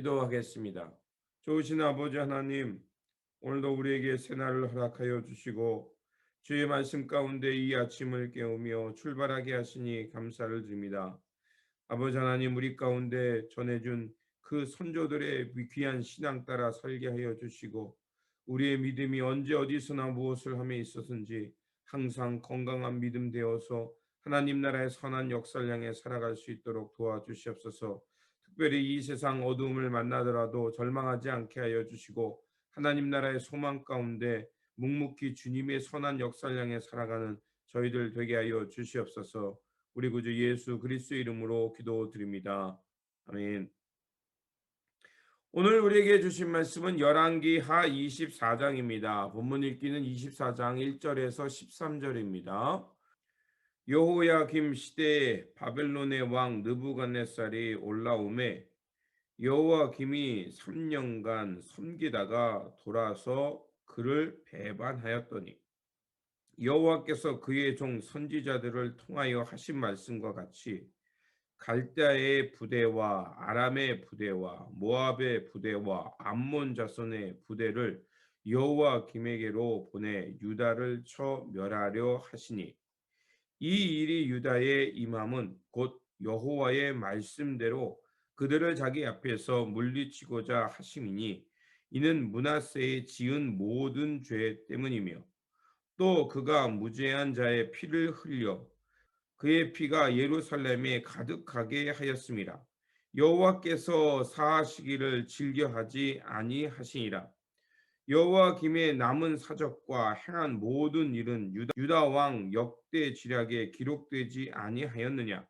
기도하겠습니다. 좋으신 아버지 하나님, 오늘도 우리에게 새날을 허락하여 주시고 주의 말씀 가운데 이 아침을 깨우며 출발하게 하시니 감사를 드립니다. 아버지 하나님, 우리 가운데 전해준 그 선조들의 귀한 신앙 따라 살게 하여 주시고 우리의 믿음이 언제 어디서나 무엇을 함에 있어서든지 항상 건강한 믿음 되어서 하나님 나라의 선한 역사를 향해 살아갈 수 있도록 도와주시옵소서. 특별히 이 세상 어두움을 만나더라도 절망하지 않게 하여 주시고 하나님 나라의 소망 가운데 묵묵히 주님의 선한 역사를 향해 살아가는 저희들 되게 하여 주시옵소서. 우리 구주 예수 그리스도의 이름으로 기도드립니다. 아멘. 오늘 우리에게 주신 말씀은 열왕기하 24장입니다. 본문 읽기는 24장 1절에서 13절입니다. 여호야김 시대에 바벨론의 왕 느부갓네살이 올라오매 여호야김이 3년간 섬기다가 돌아서 그를 배반하였더니 여호와께서 그의 종 선지자들을 통하여 하신 말씀과 같이 갈대아의 부대와 아람의 부대와 모압의 부대와 암몬 자손의 부대를 여호와김에게로 보내 유다를 쳐 멸하려 하시니 이 일이 유다에 임함은 곧 여호와의 말씀대로 그들을 자기 앞에서 물리치고자 하심이니 이는 므낫세의 지은 모든 죄 때문이며 또 그가 무죄한 자의 피를 흘려 그의 피가 예루살렘에 가득하게 하였습니다. 여호와께서 사하시기를 즐겨하지 아니하시니라. 여호와김의 남은 사적과 행한 모든 일은 유다 왕 역대 지략에 기록되지 아니하였느냐.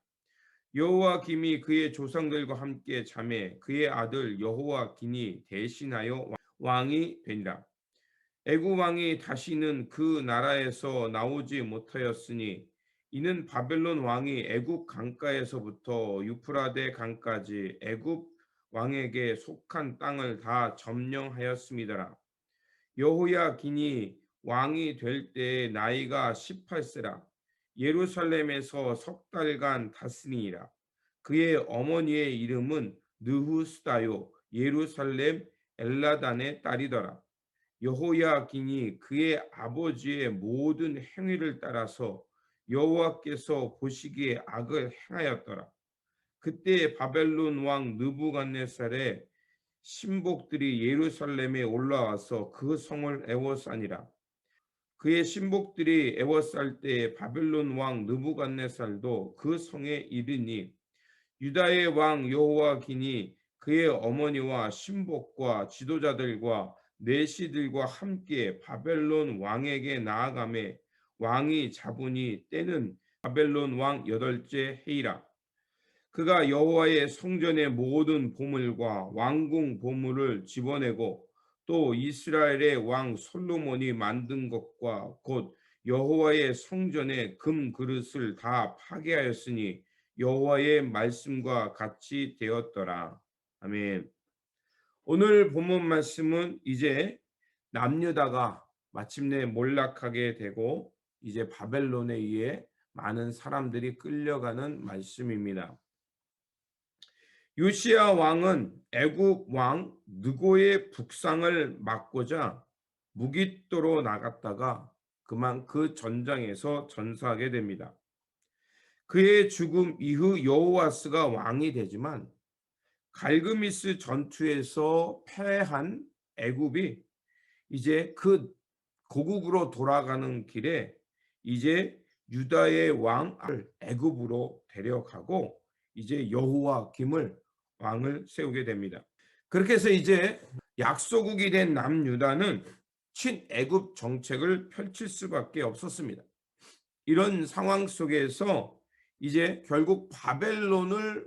여호와김이 그의 조상들과 함께 잠에 그의 아들 여호와김이 대신하여 왕이 되니라. 애굽 왕이 다시는 그 나라에서 나오지 못하였으니 이는 바벨론 왕이 애굽 강가에서부터 유프라데 강까지 애굽 왕에게 속한 땅을 다 점령하였음이더라. 여호야긴이 왕이 될 때에 나이가 18세라. 예루살렘에서 석 달간 다스리니라. 그의 어머니의 이름은 느후스다요 예루살렘 엘라단의 딸이더라. 여호야긴이 그의 아버지의 모든 행위를 따라서 여호와께서 보시기에 악을 행하였더라. 그때 바벨론 왕 느부갓네살의 신복들이 예루살렘에 올라와서 그 성을 애워싸니라. 그의 신복들이 애워쌀 때에 바벨론 왕 느부갓네살도 그 성에 이르니 유다의 왕 여호와긴이 그의 어머니와 신복과 지도자들과 내시들과 함께 바벨론 왕에게 나아가매 왕이 잡으니 때는 바벨론 왕 8째 해이라. 그가 여호와의 성전의 모든 보물과 왕궁 보물을 집어내고 또 이스라엘의 왕 솔로몬이 만든 것과 곧 여호와의 성전의 금 그릇을 다 파괴하였으니 여호와의 말씀과 같이 되었더라. 아멘. 오늘 본문 말씀은 이제 남유다가 마침내 몰락하게 되고 이제 바벨론에 의해 많은 사람들이 끌려가는 말씀입니다. 요시야 왕은 애굽 왕 느고의 북상을 막고자 무깃도로 나갔다가 그만 그 전장에서 전사하게 됩니다. 그의 죽음 이후 여호아스가 왕이 되지만 갈그미스 전투에서 패한 애굽이 이제 그 고국으로 돌아가는 길에 이제 유다의 왕을 애굽으로 데려가고 이제 여호와김을 왕을 세우게 됩니다. 그렇게 해서 이제 약소국이 된 남유다는 친애굽 정책을 펼칠 수밖에 없었습니다. 이런 상황 속에서 이제 결국 바벨론을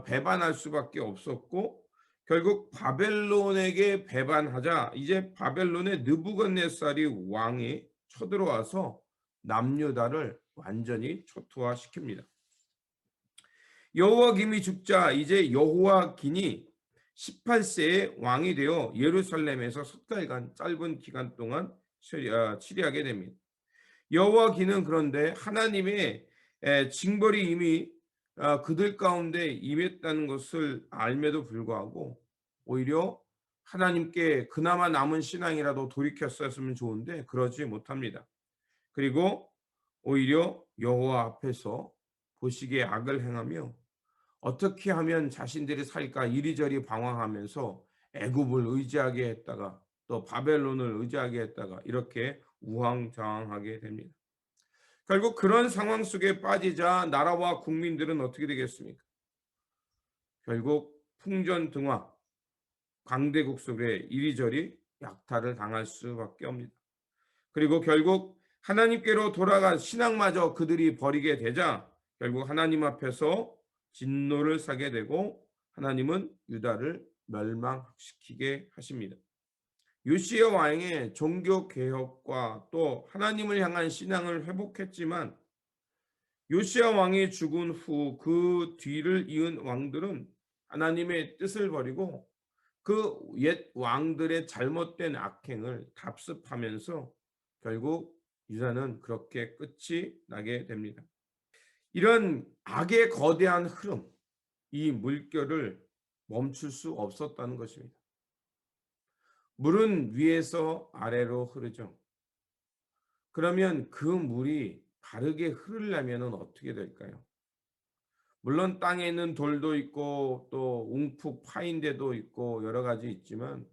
배반할 수밖에 없었고 결국 바벨론에게 배반하자 이제 바벨론의 느부갓네살이 왕이 쳐들어와서 남유다를 완전히 초토화시킵니다. 여호와김이 죽자 이제 여호와긴이 18세에 왕이 되어 예루살렘에서 석 달간 짧은 기간 동안 치리하게 됩니다. 여호와긴은 그런데 하나님의 징벌이 이미 그들 가운데 임했다는 것을 알매도 불구하고 오히려 하나님께 그나마 남은 신앙이라도 돌이켰었으면 좋은데 그러지 못합니다. 그리고 오히려 여호와 앞에서 보시기에 악을 행하며 어떻게 하면 자신들이 살까 이리저리 방황하면서 애굽을 의지하게 했다가 또 바벨론을 의지하게 했다가 이렇게 우왕좌왕하게 됩니다. 결국 그런 상황 속에 빠지자 나라와 국민들은 어떻게 되겠습니까? 결국 풍전등화 강대국 속에 이리저리 약탈을 당할 수밖에 없습니다. 그리고 결국 하나님께로 돌아간 신앙마저 그들이 버리게 되자 결국 하나님 앞에서 진노를 사게 되고 하나님은 유다를 멸망시키게 하십니다. 요시야 왕의 종교 개혁과 또 하나님을 향한 신앙을 회복했지만 요시야 왕이 죽은 후 그 뒤를 이은 왕들은 하나님의 뜻을 버리고 그 옛 왕들의 잘못된 악행을 답습하면서 결국 유다는 그렇게 끝이 나게 됩니다. 이런 악의 거대한 흐름, 이 물결을 멈출 수 없었다는 것입니다. 물은 위에서 아래로 흐르죠. 그러면 그 물이 바르게 흐르려면 어떻게 될까요? 물론 땅에는 돌도 있고 또 웅푹 파인 데도 있고 여러 가지 있지만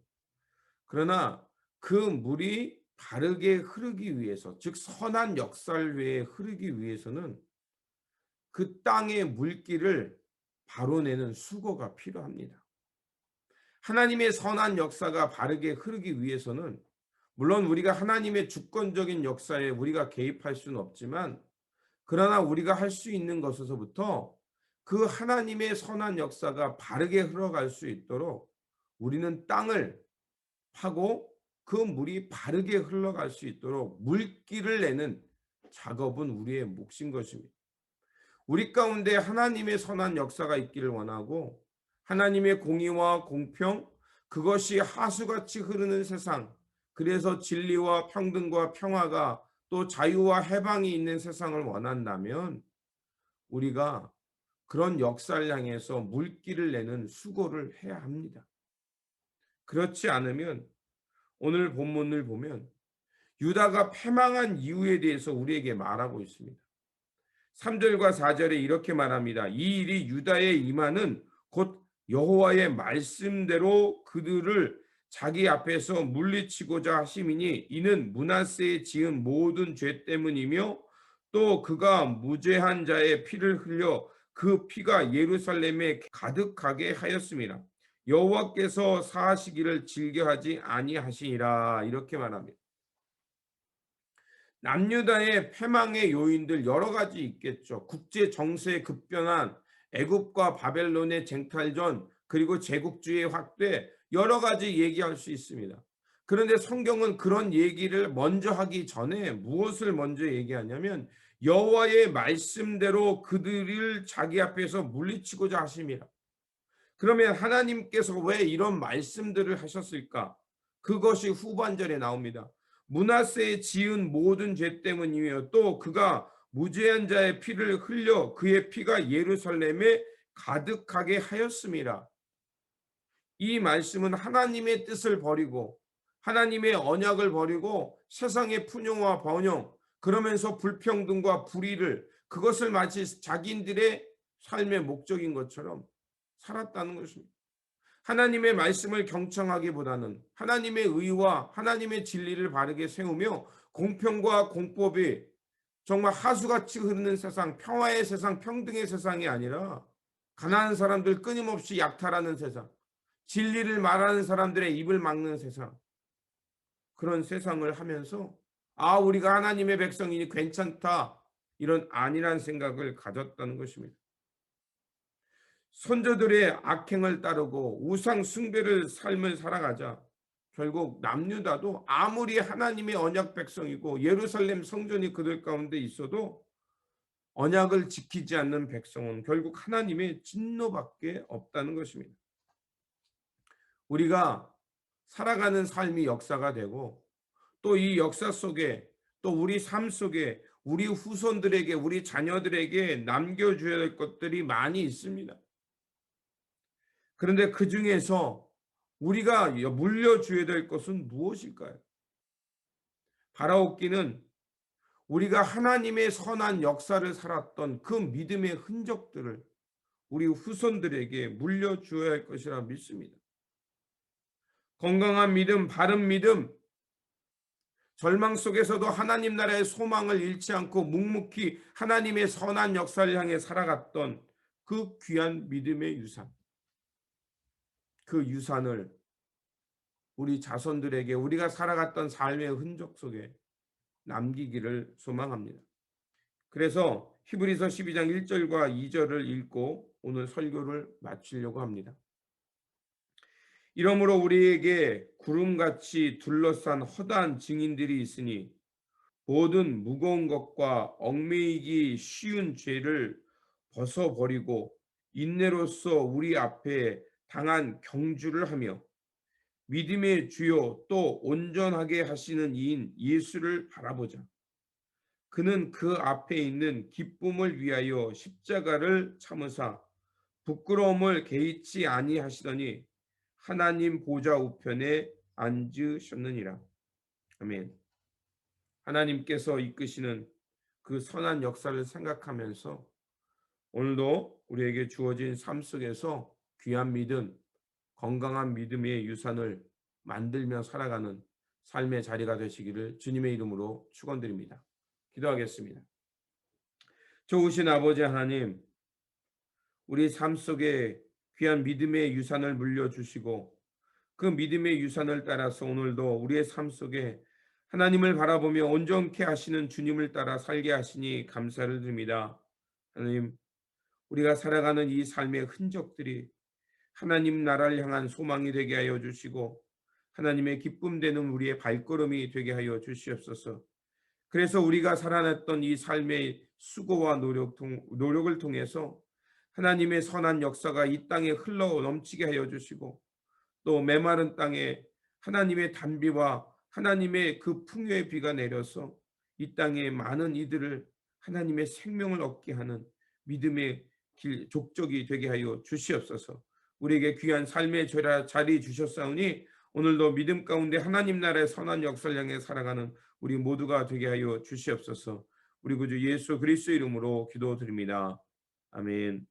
그러나 그 물이 바르게 흐르기 위해서 즉 선한 역살회에 흐르기 위해서는 그 땅의 물기를 바로 내는 수고가 필요합니다. 하나님의 선한 역사가 바르게 흐르기 위해서는 물론 우리가 하나님의 주권적인 역사에 우리가 개입할 수는 없지만 그러나 우리가 할 수 있는 것에서부터 그 하나님의 선한 역사가 바르게 흘러갈 수 있도록 우리는 땅을 파고 그 물이 바르게 흘러갈 수 있도록 물기를 내는 작업은 우리의 몫인 것입니다. 우리 가운데 하나님의 선한 역사가 있기를 원하고 하나님의 공의와 공평 그것이 하수같이 흐르는 세상 그래서 진리와 평등과 평화가 또 자유와 해방이 있는 세상을 원한다면 우리가 그런 역사를 향해서 물기를 내는 수고를 해야 합니다. 그렇지 않으면 오늘 본문을 보면 유다가 패망한 이유에 대해서 우리에게 말하고 있습니다. 3절과 4절에 이렇게 말합니다. 이 일이 유다에 임하는 곧 여호와의 말씀대로 그들을 자기 앞에서 물리치고자 하심이니 이는 므낫세의 지은 모든 죄 때문이며 또 그가 무죄한 자의 피를 흘려 그 피가 예루살렘에 가득하게 하였습니다. 여호와께서 사하시기를 즐겨하지 아니하시니라 이렇게 말합니다. 남유다의 패망의 요인들 여러 가지 있겠죠. 국제 정세 급변한 애굽과 바벨론의 쟁탈전 그리고 제국주의 확대 여러 가지 얘기할 수 있습니다. 그런데 성경은 그런 얘기를 먼저 하기 전에 무엇을 먼저 얘기하냐면 여호와의 말씀대로 그들을 자기 앞에서 물리치고자 하심이라. 그러면 하나님께서 왜 이런 말씀들을 하셨을까? 그것이 후반절에 나옵니다. 므낫세의 지은 모든 죄 때문이며 또 그가 무죄한 자의 피를 흘려 그의 피가 예루살렘에 가득하게 하였음이라. 이 말씀은 하나님의 뜻을 버리고 하나님의 언약을 버리고 세상의 풍요와 번영 그러면서 불평등과 불의를 그것을 마치 자기들의 삶의 목적인 것처럼 살았다는 것입니다. 하나님의 말씀을 경청하기보다는 하나님의 의와 하나님의 진리를 바르게 세우며 공평과 공법이 정말 하수같이 흐르는 세상, 평화의 세상, 평등의 세상이 아니라 가난한 사람들 끊임없이 약탈하는 세상, 진리를 말하는 사람들의 입을 막는 세상, 그런 세상을 하면서 우리가 하나님의 백성이니 괜찮다 이런 안일한 생각을 가졌다는 것입니다. 선조들의 악행을 따르고 우상 숭배를 삶을 살아가자 결국 남유다도 아무리 하나님의 언약 백성이고 예루살렘 성전이 그들 가운데 있어도 언약을 지키지 않는 백성은 결국 하나님의 진노밖에 없다는 것입니다. 우리가 살아가는 삶이 역사가 되고 또 이 역사 속에 또 우리 삶 속에 우리 후손들에게 우리 자녀들에게 남겨줘야 할 것들이 많이 있습니다. 그런데 그 중에서 우리가 물려줘야 될 것은 무엇일까요? 바라옵기는 우리가 하나님의 선한 역사를 살았던 그 믿음의 흔적들을 우리 후손들에게 물려주어야 할 것이라 믿습니다. 건강한 믿음, 바른 믿음, 절망 속에서도 하나님 나라의 소망을 잃지 않고 묵묵히 하나님의 선한 역사를 향해 살아갔던 그 귀한 믿음의 유산, 그 유산을 우리 자손들에게 우리가 살아갔던 삶의 흔적 속에 남기기를 소망합니다. 그래서 히브리서 12장 1절과 2절을 읽고 오늘 설교를 마치려고 합니다. 이러므로 우리에게 구름같이 둘러싼 허다한 증인들이 있으니 모든 무거운 것과 얽매이기 쉬운 죄를 벗어버리고 인내로써 우리 앞에 당한 경주를 하며 믿음의 주요 또 온전하게 하시는 이인 예수를 바라보자. 그는 그 앞에 있는 기쁨을 위하여 십자가를 참으사 부끄러움을 개의치 아니하시더니 하나님 보좌 우편에 앉으셨느니라. 아멘. 하나님께서 이끄시는 그 선한 역사를 생각하면서 오늘도 우리에게 주어진 삶 속에서 귀한 믿음, 건강한 믿음의 유산을 만들며 살아가는 삶의 자리가 되시기를 주님의 이름으로 축원드립니다. 기도하겠습니다. 좋으신 아버지 하나님, 우리 삶 속에 귀한 믿음의 유산을 물려주시고 그 믿음의 유산을 따라서 오늘도 우리의 삶 속에 하나님을 바라보며 온전케 하시는 주님을 따라 살게 하시니 감사를 드립니다. 하나님, 우리가 살아가는 이 삶의 흔적들이 하나님 나라를 향한 소망이 되게 하여 주시고 하나님의 기쁨 되는 우리의 발걸음이 되게 하여 주시옵소서. 그래서 우리가 살아냈던 이 삶의 수고와 노력을 통해서 하나님의 선한 역사가 이 땅에 흘러 넘치게 하여 주시고 또 메마른 땅에 하나님의 단비와 하나님의 그 풍요의 비가 내려서 이 땅에 많은 이들을 하나님의 생명을 얻게 하는 믿음의 족적이 되게 하여 주시옵소서. 우리에게 귀한 삶의 자리 주셨사오니 오늘도 믿음 가운데 하나님 나라의 선한 역사를 향해 살아가는 우리 모두가 되게 하여 주시옵소서. 우리 구주 예수 그리스도 이름으로 기도드립니다. 아멘.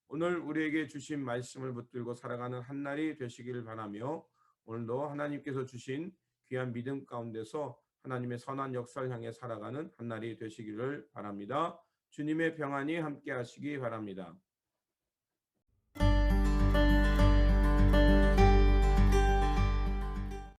오늘 우리에게 주신 말씀을 붙들고 살아가는 한 날이 되시기를 바라며 오늘도 하나님께서 주신 귀한 믿음 가운데서 하나님의 선한 역사를 향해 살아가는 한 날이 되시기를 바랍니다. 주님의 평안이 함께 하시기 바랍니다.